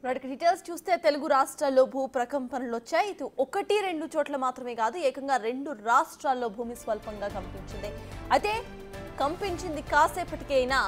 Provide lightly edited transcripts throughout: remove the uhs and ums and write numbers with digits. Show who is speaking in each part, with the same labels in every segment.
Speaker 1: వాటికి డీటెయిల్స్ చూస్తే తెలుగు రాష్ట్రాల్లో భూ ప్రకంపనలు వచ్చాయి. ఇది ఒకటి రెండు చోట్ల మాత్రమే కాదు, ఏకంగా 2 రాష్ట్రాల్లో భూమి స్వల్పంగా కంపించింది. అయితే కంపించింది కాసేపటికే అయినా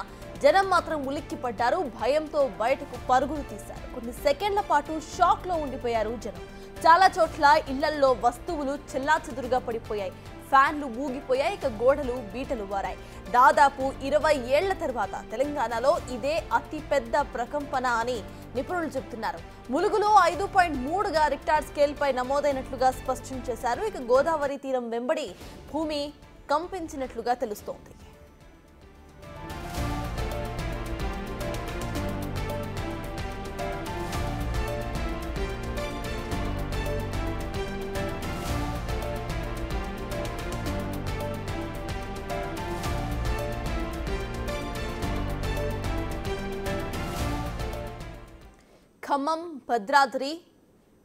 Speaker 1: జనం మాత్రం ఉలిక్కిపడ్డారు. భయంతో బయటకు పరుగులు తీశారు. కొన్ని సెకండ్ల పాటు షాక్ లో ఉండిపోయారు జనం. చాలా చోట్ల ఇళ్లల్లో వస్తువులు చెల్లాచెదురుగా పడిపోయాయి. ఫ్యాన్లు ఊగిపోయాయి. ఇక గోడలు బీటలు వారాయి. దాదాపు 20 ఏళ్ల తర్వాత తెలంగాణలో ఇదే అతి పెద్ద ప్రకంపన అని నిపుణులు చెబుతున్నారు. ములుగులో 5.3గా రిక్టార్ స్కేల్ పై నమోదైనట్లుగా స్పష్టం చేశారు. ఇక గోదావరి తీరం వెంబడి భూమి కంపించినట్లుగా తెలుస్తోంది. ఖమ్మం, భద్రాద్రి,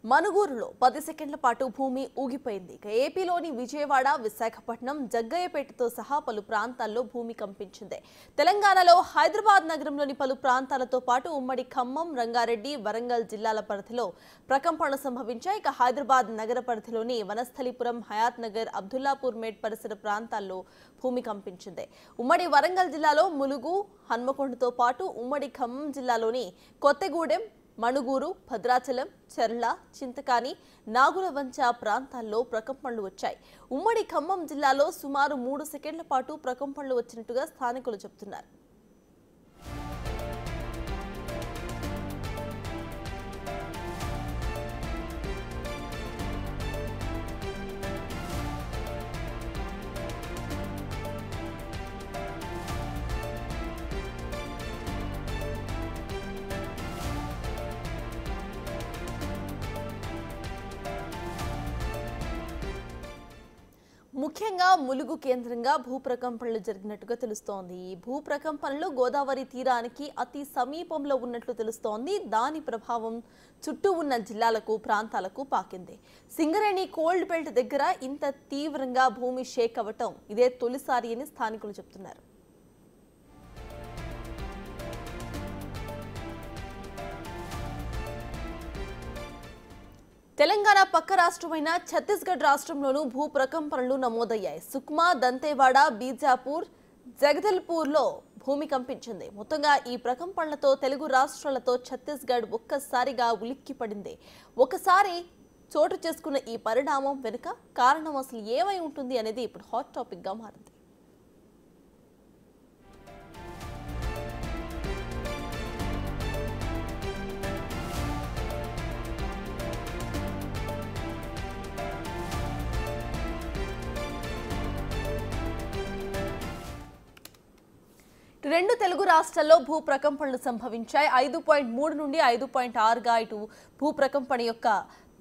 Speaker 1: మనుగూరులో 10 సెకండ్ల పాటు భూమి ఊగిపోయింది. ఇక ఏపీలోని విజయవాడ, విశాఖపట్నం, జగ్గయ్యపేటతో సహా పలు ప్రాంతాల్లో భూమి కంపించింది. తెలంగాణలో హైదరాబాద్ నగరంలోని పలు ప్రాంతాలతో పాటు ఉమ్మడి ఖమ్మం, రంగారెడ్డి, వరంగల్ జిల్లాల పరిధిలో ప్రకంపనలు సంభవించాయి. ఇక హైదరాబాద్ నగర పరిధిలోని వనస్థలిపురం, హయాత్ నగర్, అబ్దుల్లాపూర్ మేడ్ పరిసర ప్రాంతాల్లో భూమి కంపించింది. ఉమ్మడి వరంగల్ జిల్లాలో ములుగు, హన్మకొండతో పాటు ఉమ్మడి ఖమ్మం జిల్లాలోని కొత్తగూడెం, మణుగూరు, భద్రాచలం, చెర్ల, చింతకాని, నాగులవంచ ప్రాంతాల్లో ప్రకంపనలు వచ్చాయి. ఉమ్మడి ఖమ్మం జిల్లాలో సుమారు 3 సెకండ్ల పాటు ప్రకంపనలు వచ్చినట్టుగా స్థానికులు చెబుతున్నారు. ముఖ్యంగా ములుగు కేంద్రంగా భూ ప్రకంపనలు జరిగినట్టుగా తెలుస్తోంది. ఈ భూ ప్రకంపనలు గోదావరి తీరానికి అతి సమీపంలో ఉన్నట్లు తెలుస్తోంది. దాని ప్రభావం చుట్టూ ఉన్న జిల్లాలకు, ప్రాంతాలకు పాకింది. సింగరేణి కోల్డ్ బెల్ట్ దగ్గర ఇంత తీవ్రంగా భూమి షేక్ అవ్వటం ఇదే తొలిసారి అని స్థానికులు చెబుతున్నారు. తెలంగాణ పక్క రాష్ట్రమైన ఛత్తీస్గఢ్ రాష్ట్రంలోనూ భూ ప్రకంపనలు నమోదయ్యాయి. సుక్మా, దంతేవాడ, బీజాపూర్, జగదల్పూర్లో భూమి కంపించింది. మొత్తంగా ఈ ప్రకంపనలతో తెలుగు రాష్ట్రాలతో ఛత్తీస్గఢ్ ఒక్కసారిగా ఉలిక్కిపడింది. ఒకసారి చోటు చేసుకున్న ఈ పరిణామం వెనుక కారణం అసలు ఏమై ఉంటుంది అనేది ఇప్పుడు హాట్ టాపిక్ గా మారింది. రెండు తెలుగు రాష్ట్రాల్లో భూ ప్రకంపనలు సంభవించాయి. 5.3 నుండి 5.6గా ఇటు భూ ప్రకంపన యొక్క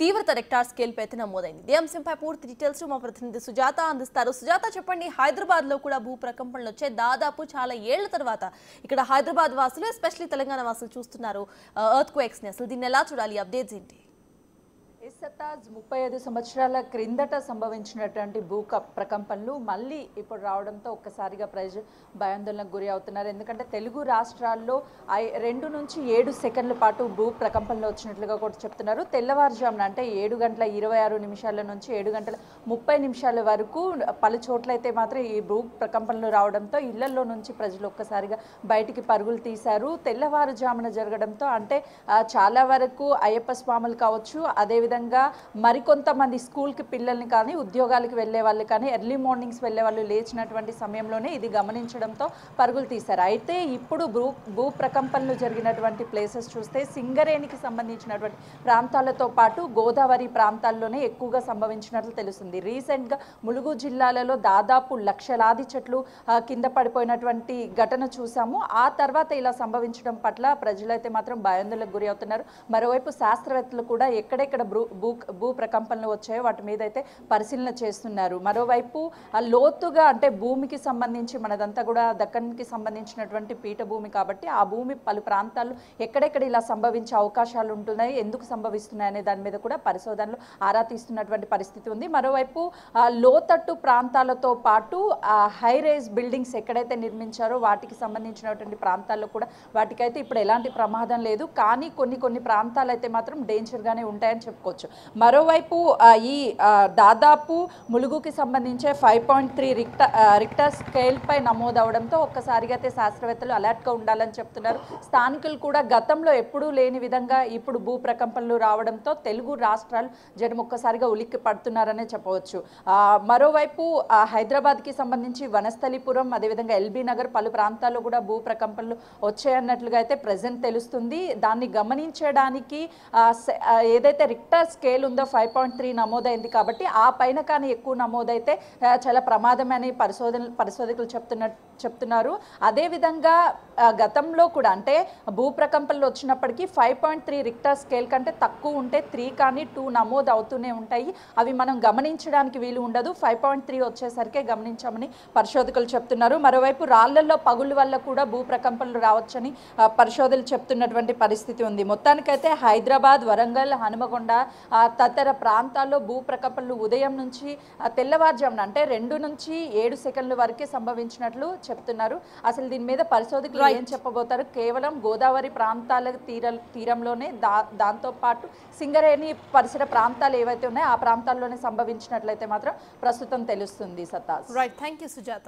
Speaker 1: తీవ్రత రెక్టార్ స్కేల్ పై నమోదైంది. ఇదే అంశంపై పూర్తి డీటెయిల్స్ మా ప్రతినిధి సుజాత అందిస్తారు. సుజాత, చెప్పండి, హైదరాబాద్ లో కూడా భూ ప్రకంపనలు వచ్చాయి. దాదాపు చాలా ఏళ్ల తర్వాత ఇక్కడ హైదరాబాద్ వాసులు, ఎస్పెషల్లీ తెలంగాణ వాసులు చూస్తున్నారు ఎర్త్ క్వేక్స్ ని. అసలు దీన్ని ఎలా చూడాలి? అప్డేట్స్ ఏంటి?
Speaker 2: 35 సంవత్సరాల క్రిందట సంభవించినటువంటి భూ ప్రకంపనలు మళ్ళీ ఇప్పుడు రావడంతో ఒక్కసారిగా ప్రజలు భయాందోళనకు గురి అవుతున్నారు. ఎందుకంటే తెలుగు రాష్ట్రాల్లో 2 నుంచి 7 సెకండ్ల పాటు భూ ప్రకంపనలు వచ్చినట్లుగా కూడా చెప్తున్నారు. తెల్లవారుజామున అంటే 7:26 నుంచి 7:30 వరకు పలు చోట్లయితే మాత్రం ఈ భూ ప్రకంపనలు రావడంతో ఇళ్లలో నుంచి ప్రజలు ఒక్కసారిగా బయటికి పరుగులు తీశారు. తెల్లవారుజామున జరగడంతో అంటే చాలా వరకు అయ్యప్ప స్వాములు కావచ్చు, అదేవిధంగా మరికొంతమంది స్కూల్కి పిల్లల్ని కానీ, ఉద్యోగాలకు వెళ్లే వాళ్ళు కానీ, ఎర్లీ మార్నింగ్స్ వెళ్లే వాళ్ళు లేచినటువంటి సమయంలోనే ఇది గమనించడంతో పరుగులు తీశారు. అయితే ఇప్పుడు భూ ప్రకంపనలు జరిగినటువంటి ప్లేసెస్ చూస్తే సింగరేణికి సంబంధించినటువంటి ప్రాంతాలతో పాటు గోదావరి ప్రాంతాల్లోనే ఎక్కువగా సంభవించినట్లు తెలుస్తుంది. రీసెంట్గా ములుగు జిల్లాలలో దాదాపు లక్షలాది చెట్లు కింద పడిపోయినటువంటి ఘటన చూసాము. ఆ తర్వాత ఇలా సంభవించడం పట్ల ప్రజలైతే మాత్రం భయాందోళనకు గురి అవుతున్నారు. మరోవైపు శాస్త్రవేత్తలు కూడా ఎక్కడెక్కడ భూ భూ ప్రకంపనలు వచ్చాయో వాటి మీద అయితే పరిశీలన చేస్తున్నారు. మరోవైపు లోతుగా అంటే భూమికి సంబంధించి మనదంతా కూడా దక్కన్కి సంబంధించినటువంటి పీఠభూమి కాబట్టి ఆ భూమి పలు ప్రాంతాల్లో ఎక్కడెక్కడ ఇలా సంభవించే అవకాశాలు ఉంటున్నాయి, ఎందుకు సంభవిస్తున్నాయి అనే దాని మీద కూడా పరిశోధనలు ఆరా తీస్తున్నటువంటి పరిస్థితి ఉంది. మరోవైపు లోతట్టు ప్రాంతాలతో పాటు హై రైజ్ బిల్డింగ్స్ ఎక్కడైతే నిర్మించారో వాటికి సంబంధించినటువంటి ప్రాంతాల్లో కూడా వాటికైతే ఇప్పుడు ఎలాంటి ప్రమాదం లేదు, కానీ కొన్ని ప్రాంతాలు అయితే మాత్రం డేంజర్గానే ఉంటాయని చెప్పుకోవచ్చు. మరోవైపు ఈ దాదాపు ములుగుకి సంబంధించే 5.3 రిక్టర్ స్కేల్ పై నమోదవడంతో ఒక్కసారిగా అయితే శాస్త్రవేత్తలు అలర్ట్గా ఉండాలని చెప్తున్నారు. స్థానికులు కూడా గతంలో ఎప్పుడూ లేని విధంగా ఇప్పుడు భూ ప్రకంపనలు రావడంతో తెలుగు రాష్ట్రాలు జనం ఒక్కసారిగా ఉలిక్కి పడుతున్నారనే చెప్పవచ్చు. మరోవైపు హైదరాబాద్కి సంబంధించి వనస్థలిపురం అదేవిధంగా ఎల్బీ నగర్ పలు ప్రాంతాల్లో కూడా భూ ప్రకంపనలు వచ్చాయన్నట్లుగా అయితే ప్రజెంట్ తెలుస్తుంది. దాన్ని గమనించడానికి ఏదైతే రిక్టర్ స్కేల్ ఉందో 5.3 నమోదైంది కాబట్టి ఆ పైన కానీ ఎక్కువ నమోదైతే చాలా ప్రమాదమని పరిశోధకులు చెప్తున్నారు. అదేవిధంగా గతంలో కూడా అంటే భూ ప్రకంపనలు వచ్చినప్పటికీ 5.3 రిక్టర్ స్కేల్ కంటే తక్కువ ఉంటే 3 కానీ 2 నమోదు అవుతూనే ఉంటాయి. అవి మనం గమనించడానికి వీలు ఉండదు. 5.3 వచ్చేసరికి గమనించామని పరిశోధకులు చెప్తున్నారు. మరోవైపు రాళ్లలో పగుళ్ళ వల్ల కూడా భూ ప్రకంపనలు రావచ్చని పరిశోధకులు చెప్తున్నటువంటి పరిస్థితి ఉంది. మొత్తానికైతే హైదరాబాద్, వరంగల్, హనుమకొండ తదితర ప్రాంతాల్లో భూ ప్రకంపనలు ఉదయం నుంచి తెల్లవారుజామున అంటే 2 నుంచి 7 సెకండ్ల వరకే సంభవించినట్లు చెప్తున్నారు. అసలు దీని మీద పరిశోధకులు ఏం చెప్పబోతారు? కేవలం గోదావరి ప్రాంతాల తీరంలోనే దాంతోపాటు సింగరేణి పరిసర ప్రాంతాలు ఏవైతే ఉన్నాయో ఆ ప్రాంతాల్లోనే సంభవించినట్లయితే మాత్రం ప్రస్తుతం తెలుస్తుంది. సత్తాజ్.
Speaker 1: Right, thank you Sujatha.